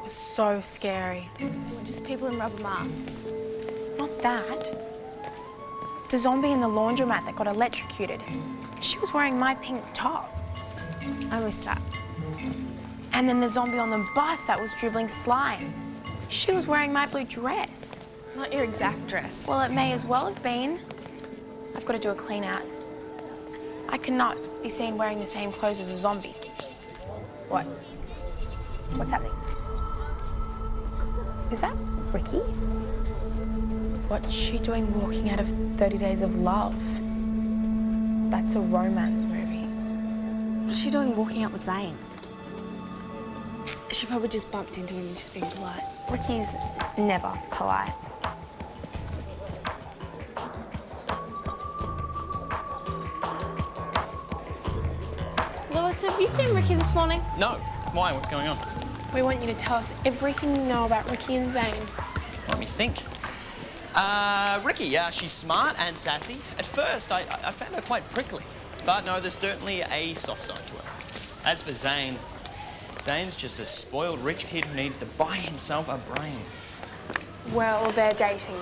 was so scary. Just people in rubber masks. Not that. The zombie in the laundromat that got electrocuted. She was wearing my pink top. I missed that. And then the zombie on the bus that was dribbling slime. She was wearing my blue dress. Not your exact dress. Well, it may as well have been. I've got to do a clean out. I cannot be seen wearing the same clothes as a zombie. What? What's happening? Is that Rikki? What's she doing walking out of 30 Days of Love? That's a romance movie. What's she doing walking out with Zane? She probably just bumped into him and just being polite. Rikki's never polite. Lewis, have you seen Rikki this morning? No. Why? What's going on? We want you to tell us everything you know about Rikki and Zane. Let me think. Rikki, she's smart and sassy. At first, I found her quite prickly. But no, there's certainly a soft side to her. As for Zane, Zane's just a spoiled rich kid who needs to buy himself a brain. Well, they're dating.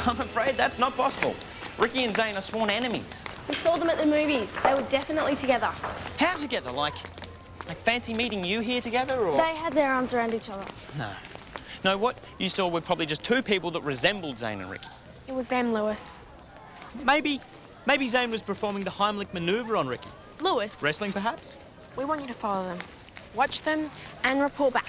I'm afraid that's not possible. Rikki and Zane are sworn enemies. We saw them at the movies. They were definitely together. How together? Like fancy meeting you here together, or...? They had their arms around each other. No. No, what you saw were probably just two people that resembled Zane and Rikki. It was them, Lewis. Maybe Zane was performing the Heimlich manoeuvre on Rikki. Lewis. Wrestling, perhaps? We want you to follow them. Watch them and report back.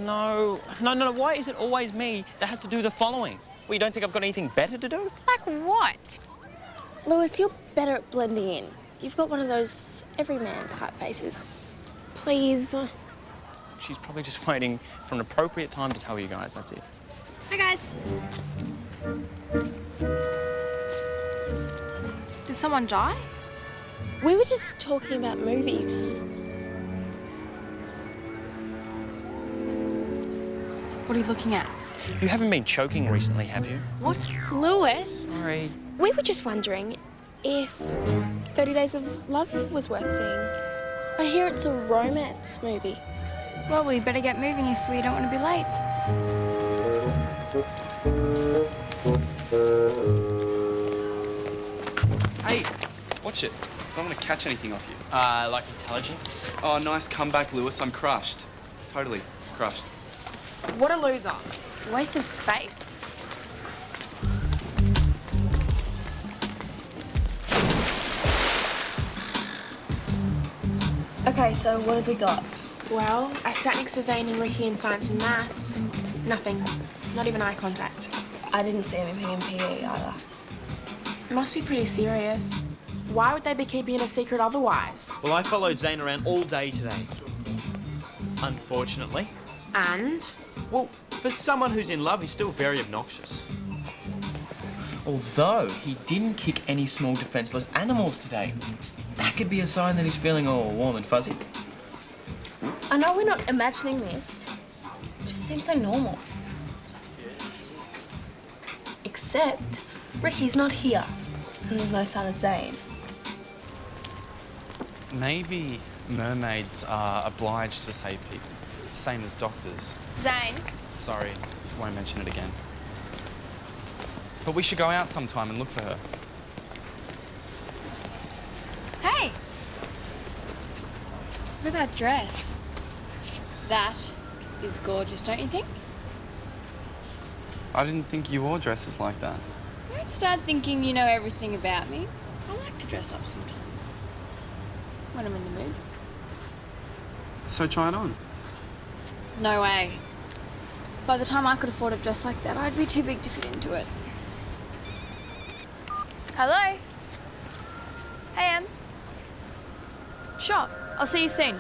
No. Why is it always me that has to do the following? Well, you don't think I've got anything better to do? Like what? Lewis, you're better at blending in. You've got one of those everyman type faces. Please. She's probably just waiting for an appropriate time to tell you guys, that's it. Hi, guys. Did someone die? We were just talking about movies. What are you looking at? You haven't been choking recently, have you? What? Lewis, Sorry. we were just wondering if 30 Days of Love was worth seeing. I hear it's a romance movie. Well, we better get moving if we don't want to be late. Hey, watch it. I don't want to catch anything off you. Like intelligence? Oh, nice comeback, Lewis. I'm crushed. Totally crushed. What a loser. Waste of space. Okay, so what have we got? Well, I sat next to Zane and Rikki in science and maths. Nothing. Not even eye contact. I didn't see anything in PE either. It must be pretty serious. Why would they be keeping it a secret otherwise? Well, I followed Zane around all day today. Unfortunately. And? Well, for someone who's in love, he's still very obnoxious. Although he didn't kick any small defenseless animals today. That could be a sign that he's feeling all warm and fuzzy. I know we're not imagining this. It just seems so normal. Except Ricky's not here, and there's no sign of Zane. Maybe mermaids are obliged to save people, same as doctors. Zane? Sorry, won't mention it again. But we should go out sometime and look for her. Hey! Look at that dress. That is gorgeous, don't you think? I didn't think you wore dresses like that. Don't start thinking you know everything about me. I like to dress up sometimes. When I'm in the mood. So try it on. No way. By the time I could afford a dress like that, I'd be too big to fit into it. Hello? Hey, Em. Sure, I'll see you soon.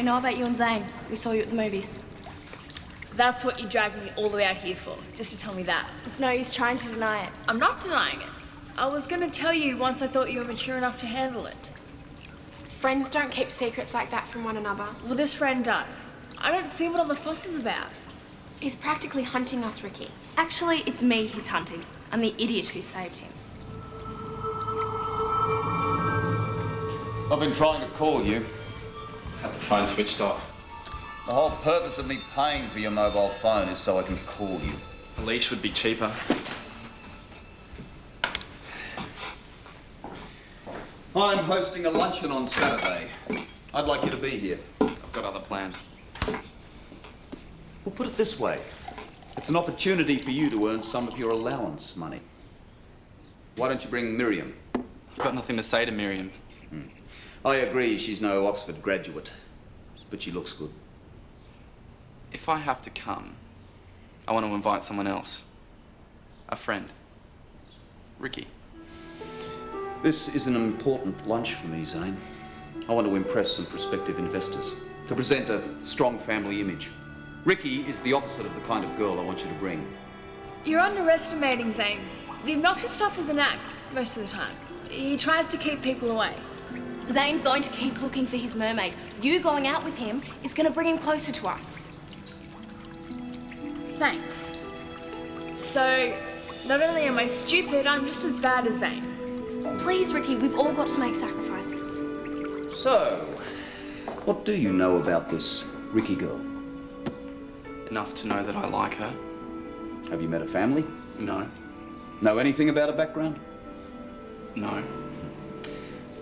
We know about you and Zane. We saw you at the movies. That's what you dragged me all the way out here for, just to tell me that. It's no use trying to deny it. I'm not denying it. I was going to tell you once I thought you were mature enough to handle it. Friends don't keep secrets like that from one another. Well, this friend does. I don't see what all the fuss is about. He's practically hunting us, Rikki. Actually, it's me he's hunting. I'm the idiot who saved him. I've been trying to call you. Had the phone switched off. The whole purpose of me paying for your mobile phone is so I can call you. A leash would be cheaper. I'm hosting a luncheon on Saturday. I'd like you to be here. I've got other plans. Well, put it this way. It's an opportunity for you to earn some of your allowance money. Why don't you bring Miriam? I've got nothing to say to Miriam. I agree she's no Oxford graduate, but she looks good. If I have to come, I want to invite someone else. A friend. Rikki. This is an important lunch for me, Zane. I want to impress some prospective investors, to present a strong family image. Rikki is the opposite of the kind of girl I want you to bring. You're underestimating Zane. The obnoxious stuff is an act most of the time. He tries to keep people away. Zane's going to keep looking for his mermaid. You going out with him is going to bring him closer to us. Thanks. So, not only am I stupid, I'm just as bad as Zane. Please, Rikki, we've all got to make sacrifices. So, what do you know about this Rikki girl? Enough to know that I like her. Have you met her family? No. Know anything about her background? No.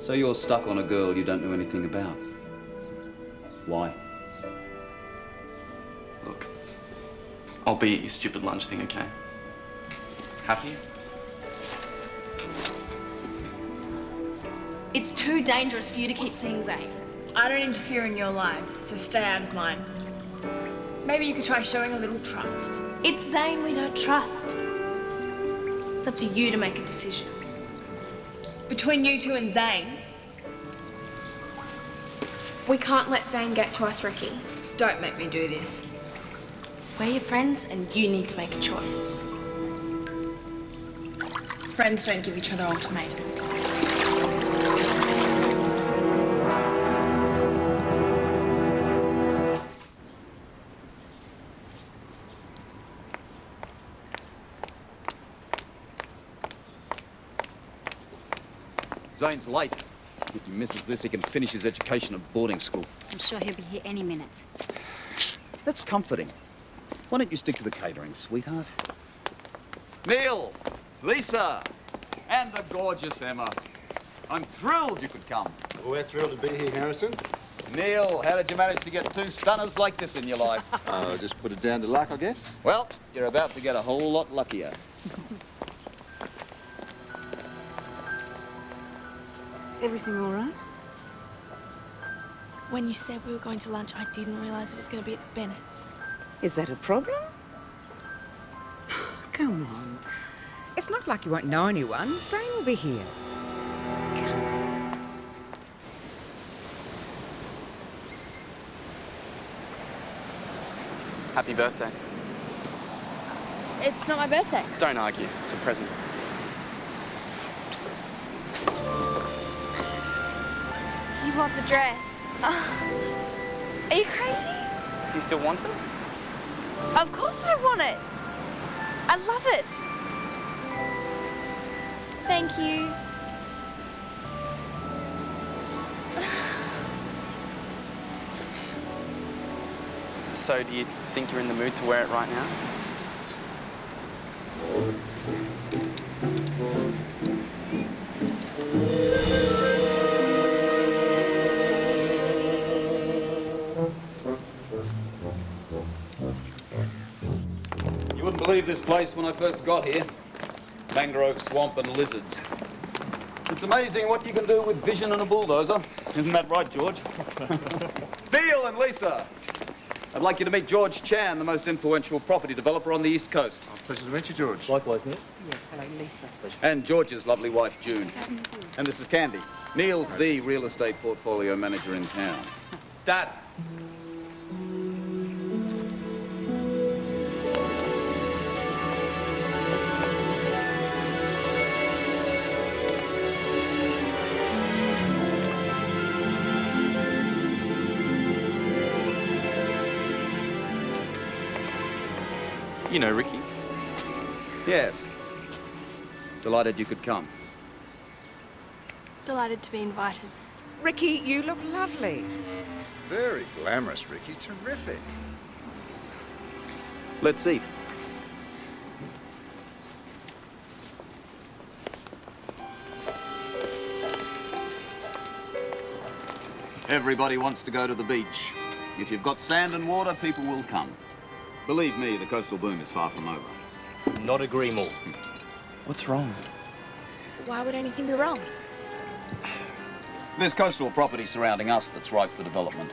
So you're stuck on a girl you don't know anything about. Why? Look, I'll be at your stupid lunch thing, okay? Happy? It's too dangerous for you to keep seeing Zane. I don't interfere in your lives, so stay out of mine. Maybe you could try showing a little trust. It's Zane we don't trust. It's up to you to make a decision. Between you two and Zane, We can't let Zane get to us, Rikki. don't make me do this. We're your friends and you need to make a choice. Friends don't give each other ultimatums. Zane's late. If he misses this, he can finish his education at boarding school. I'm sure he'll be here any minute. That's comforting. Why don't you stick to the catering, sweetheart? Neil, Lisa, and the gorgeous Emma. I'm thrilled you could come. Well, we're thrilled to be here, Harrison. Neil, how did you manage to get two stunners like this in your life? Just put it down to luck, I guess. Well, you're about to get a whole lot luckier. Everything all right? When you said we were going to lunch, I didn't realise it was going to be at the Bennett's. Is that a problem? Come on. It's not like you won't know anyone. Zane will be here. Happy birthday. It's not my birthday. Don't argue. It's a present. You want the dress? Are you crazy? Do you still want it? Of course I want it. I love it. Thank you. So, do you think you're in the mood to wear it right now? You wouldn't believe this place when I first got here. Mangrove swamp and lizards. It's amazing what you can do with vision and a bulldozer. Isn't that right, George? Neil and Lisa, I'd like you to meet George Chan, the most influential property developer on the East Coast. Pleasure to meet you, George. Likewise, Neil. Yes, hello, Lisa. And George's lovely wife, June. And this is Candy. Neil's the real estate portfolio manager in town. Dad, You know Rikki? Yes. Delighted you could come. Delighted to be invited. Rikki, you look lovely. Very glamorous, Rikki. Terrific. Let's eat. Everybody wants to go to the beach. If you've got sand and water, people will come. Believe me, the coastal boom is far from over. Could not agree more. What's wrong? Why would anything be wrong? There's coastal property surrounding us that's ripe for development.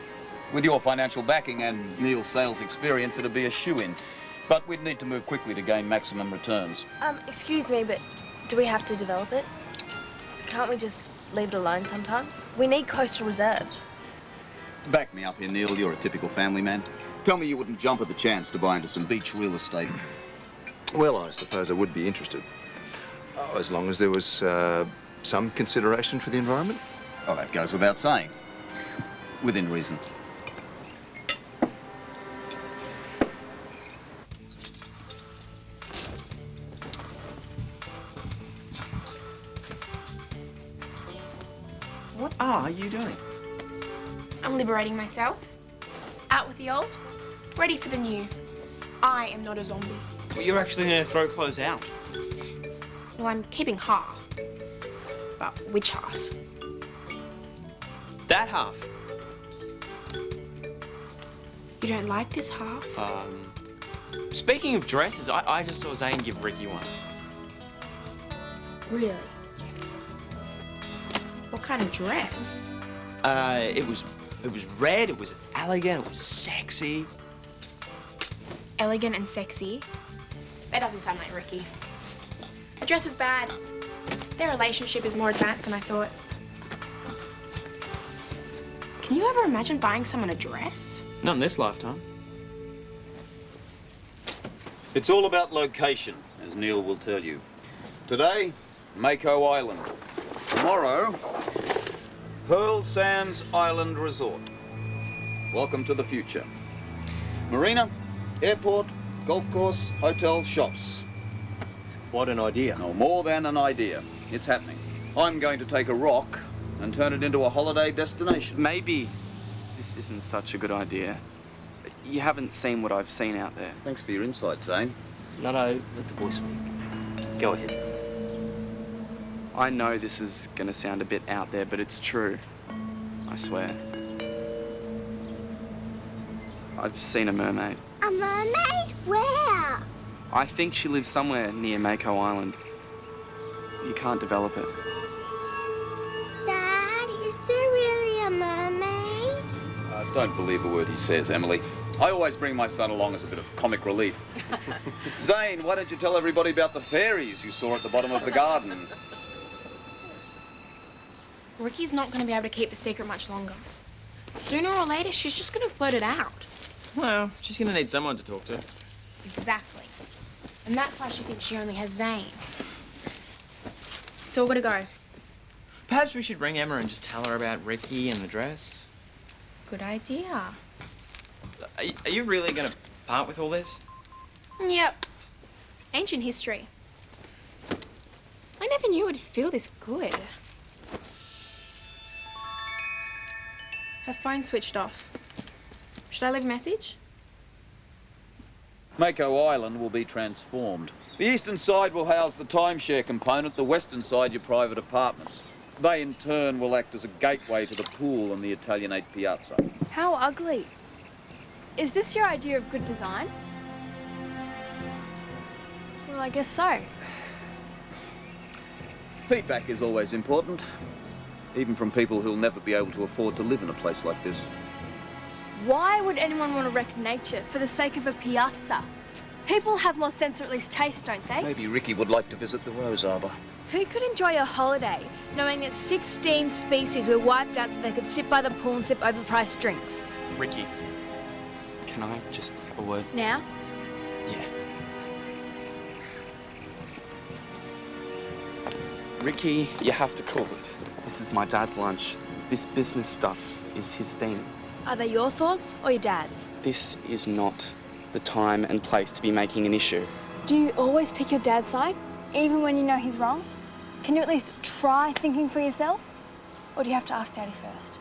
With your financial backing and Neil's sales experience, it'd be a shoo-in. But we'd need to move quickly to gain maximum returns. Excuse me, but do we have to develop it? Can't we just leave it alone sometimes? We need coastal reserves. Back me up here, Neil. You're a typical family man. Tell me you wouldn't jump at the chance to buy into some beach real estate. Well, I suppose I would be interested. As long as there was some consideration for the environment. Oh, that goes without saying. Within reason. What are you doing? I'm liberating myself. Out with the old, ready for the new. I am not a zombie. Well, you're actually going to throw clothes out. Well, I'm keeping half. But which half? That half. You don't like this half? Speaking of dresses, I just saw Zane give Rikki one. Really? What kind of dress? It was red, it was elegant, it was sexy. Elegant and sexy? That doesn't sound like Rikki. The dress is bad. Their relationship is more advanced than I thought. Can you ever imagine buying someone a dress? Not in this lifetime. It's all about location, as Neil will tell you. Today, Mako Island. Tomorrow, Pearl Sands Island Resort. Welcome to the future. Marina, airport, golf course, hotels, shops. What an idea. No more than an idea. It's happening. I'm going to take a rock and turn it into a holiday destination. Maybe this isn't such a good idea. You haven't seen what I've seen out there. Thanks for your insight, Zane. No, let the boy speak. Go ahead. I know this is going to sound a bit out there, but it's true. I swear. I've seen a mermaid. A mermaid? Where? I think she lives somewhere near Mako Island. You can't develop it. Dad, is there really a mermaid? Don't believe a word he says, Emily. I always bring my son along as a bit of comic relief. Zane, why don't you tell everybody about the fairies you saw at the bottom of the garden? Rikki's not going to be able to keep the secret much longer. Sooner or later, she's just going to blurt it out. Well, she's going to need someone to talk to. Exactly. And that's why she thinks she only has Zane. It's all got to go. Perhaps we should ring Emma and just tell her about Rikki and the dress. Good idea. Are you really going to part with all this? Yep. Ancient history. I never knew it'd feel this good. Her phone switched off. Should I leave a message? Mako Island will be transformed. The eastern side will house the timeshare component, the western side your private apartments. They, in turn, will act as a gateway to the pool and the Italianate piazza. How ugly. Is this your idea of good design? Well, I guess so. Feedback is always important, even from people who'll never be able to afford to live in a place like this. Why would anyone want to wreck nature for the sake of a piazza? People have more sense, or at least taste, don't they? Maybe Rikki would like to visit the Rose Arbor. Who could enjoy a holiday knowing that 16 species were wiped out so they could sit by the pool and sip overpriced drinks? Rikki, can I just have a word? Now? Yeah. Rikki, you have to call it. This is my dad's lunch. This business stuff is his thing. Are they your thoughts or your dad's? This is not the time and place to be making an issue. Do you always pick your dad's side, even when you know he's wrong? Can you at least try thinking for yourself? Or do you have to ask Daddy first?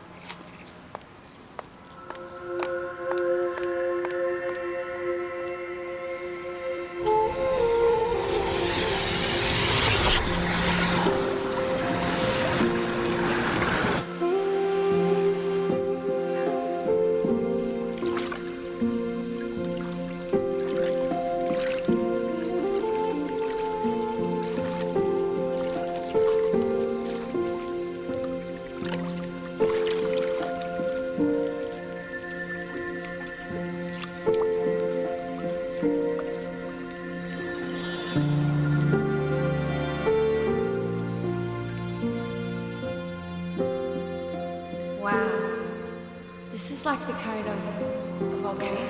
Wow. This is like the code of a volcano.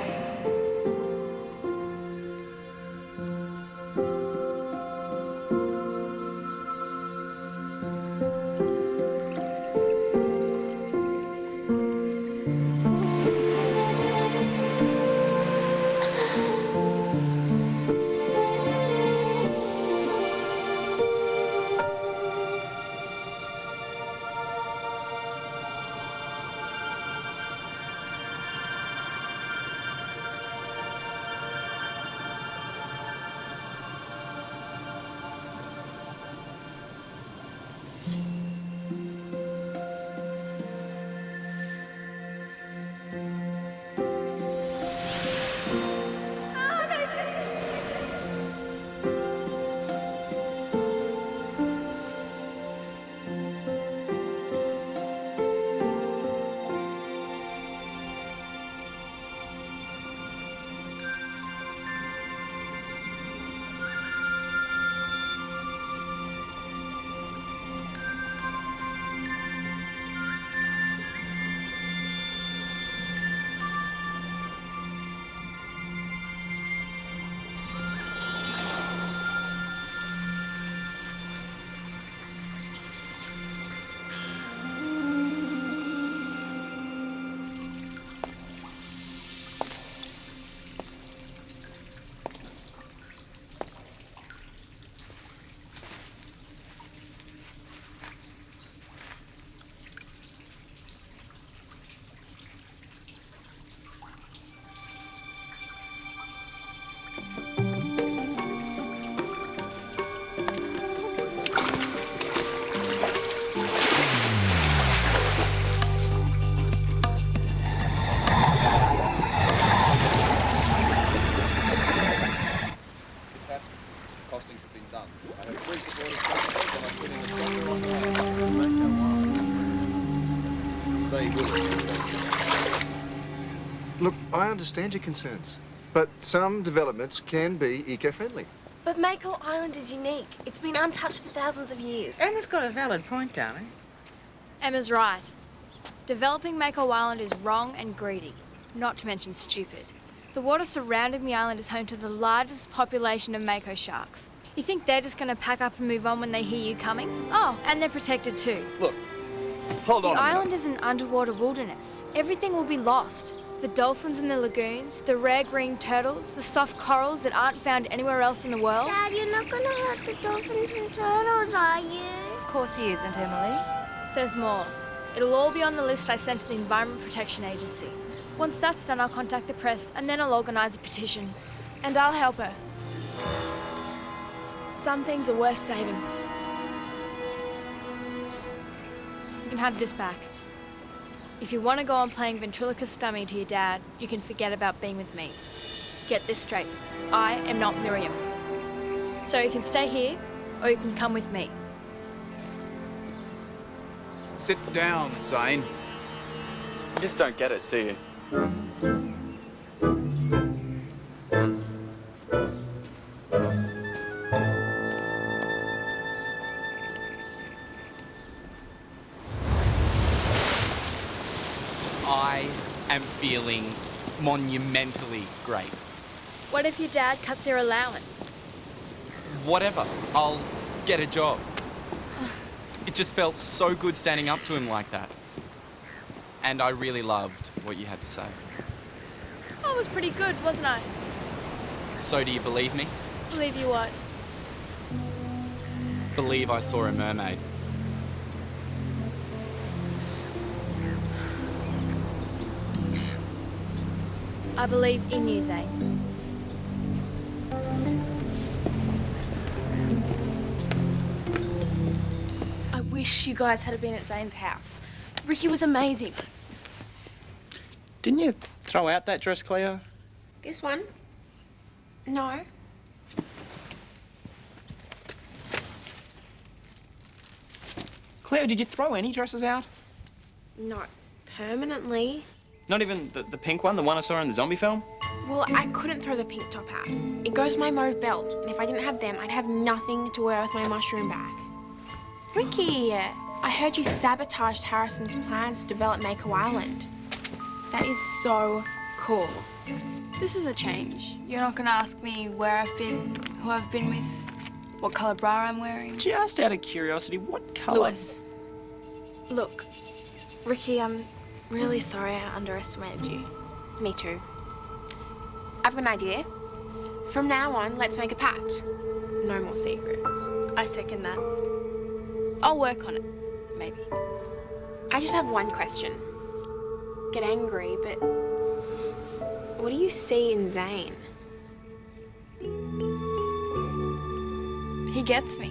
Look, I understand your concerns, but some developments can be eco-friendly. But Mako Island is unique. It's been untouched for thousands of years. Emma's got a valid point, darling. Emma's right. Developing Mako Island is wrong and greedy, not to mention stupid. The water surrounding the island is home to the largest population of Mako sharks. You think they're just going to pack up and move on when they hear you coming? Oh, and they're protected too. Look, hold on The a minute. island is an underwater wilderness. Everything will be lost. The dolphins in the lagoons, the rare green turtles, the soft corals that aren't found anywhere else in the world. Dad, you're not gonna hurt the dolphins and turtles, are you? Of course he isn't, Emily. There's more. It'll all be on the list I sent to the Environment Protection Agency. Once that's done, I'll contact the press and then I'll organise a petition. And I'll help her. Some things are worth saving. You can have this back. If you want to go on playing ventriloquist dummy to your dad, you can forget about being with me. Get this straight. I am not Miriam. So you can stay here, or you can come with me. Sit down, Zane. You just don't get it, do you? I am feeling monumentally great. What if your dad cuts your allowance? Whatever, I'll get a job. It just felt so good standing up to him like that. And I really loved what you had to say. I was pretty good, wasn't I? So do you believe me? Believe you what? Believe I saw a mermaid. I believe in you, Zane. I wish you guys had been at Zane's house. Rikki was amazing. Didn't you throw out that dress, Cleo? This one? No. Cleo, did you throw any dresses out? Not permanently. Not even the pink one, the one I saw in the zombie film? Well, I couldn't throw the pink top out. It goes with my mauve belt, and if I didn't have them, I'd have nothing to wear with my mushroom bag. Rikki, I heard you sabotaged Harrison's plans to develop Mako Island. That is so cool. This is a change. You're not going to ask me where I've been, who I've been with, what colour bra I'm wearing. Just out of curiosity, what colour? Lewis. Look, Rikki, I'm really sorry I underestimated you. Me too. I've got an idea. From now on, let's make a pact. No more secrets. I second that. I'll work on it, maybe. I just have one question. Get angry, but what do you see in Zane? He gets me.